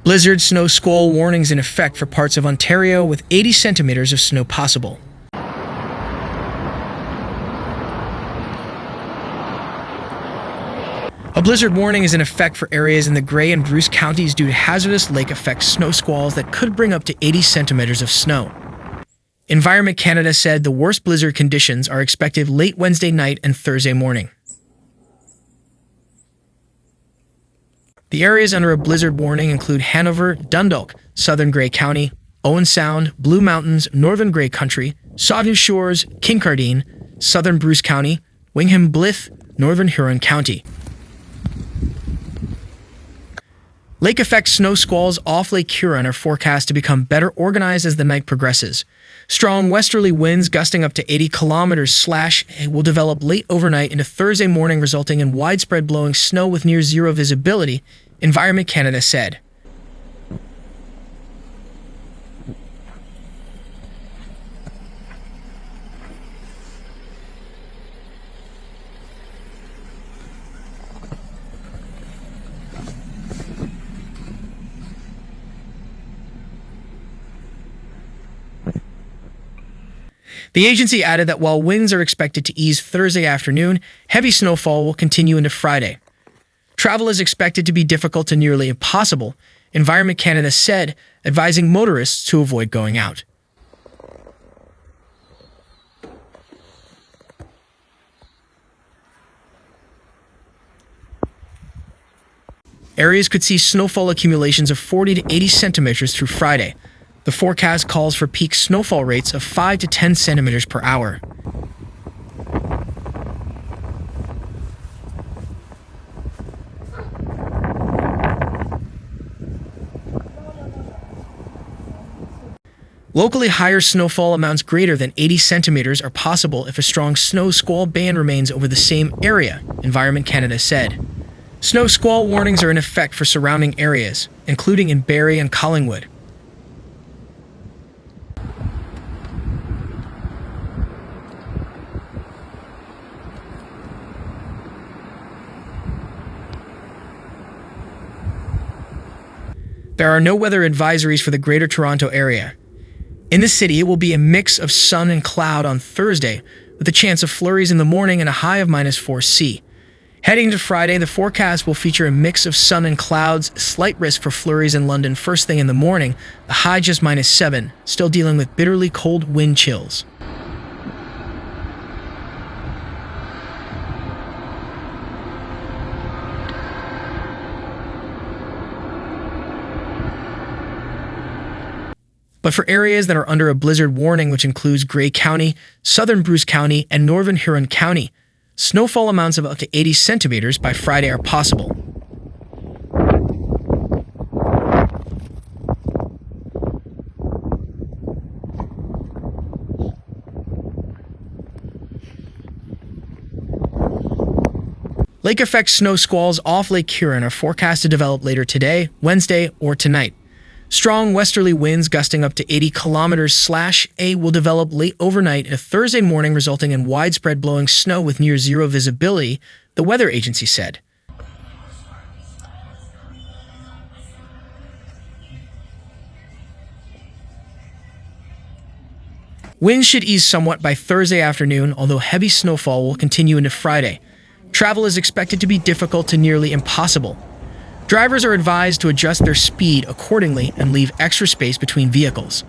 Blizzard snow squall warnings in effect for parts of Ontario with 80 centimeters of snow possible. A blizzard warning is in effect for areas in the Grey and Bruce counties due to hazardous lake-effect snow squalls that could bring up to 80 centimeters of snow. Environment Canada said the worst blizzard conditions are expected late Wednesday night and Thursday morning. The areas under a blizzard warning include Hanover, Dundalk, Southern Grey County, Owen Sound, Blue Mountains, Northern Grey Country, Saugeen Shores, Kincardine, Southern Bruce County, Wingham Blythe, Northern Huron County. Lake-effect snow squalls off Lake Huron are forecast to become better organized as the night progresses. Strong westerly winds gusting up to 80 kilometers will develop late overnight into Thursday morning, resulting in widespread blowing snow with near zero visibility, Environment Canada said. The agency added that while winds are expected to ease Thursday afternoon, heavy snowfall will continue into Friday. Travel is expected to be difficult to nearly impossible, Environment Canada said, advising motorists to avoid going out. Areas could see snowfall accumulations of 40 to 80 centimeters through Friday. The forecast calls for peak snowfall rates of 5 to 10 centimeters per hour. Locally, higher snowfall amounts greater than 80 centimeters are possible if a strong snow squall band remains over the same area, Environment Canada said. Snow squall warnings are in effect for surrounding areas, including in Barrie and Collingwood. There are no weather advisories for the Greater Toronto Area. In the city, it will be a mix of sun and cloud on Thursday, with a chance of flurries in the morning and a high of -4°C. Heading to Friday, the forecast will feature a mix of sun and clouds, slight risk for flurries in London first thing in the morning, the high just -7, still dealing with bitterly cold wind chills. But for areas that are under a blizzard warning, which includes Grey County, Southern Bruce County, and Northern Huron County, snowfall amounts of up to 80 centimeters by Friday are possible. Lake-effect snow squalls off Lake Huron are forecast to develop later today, Wednesday, or tonight. Strong westerly winds gusting up to 80 kilometers/a will develop late overnight into Thursday morning, resulting in widespread blowing snow with near zero visibility, the weather agency said. Winds should ease somewhat by Thursday afternoon, although heavy snowfall will continue into Friday. Travel is expected to be difficult to nearly impossible. Drivers are advised to adjust their speed accordingly and leave extra space between vehicles.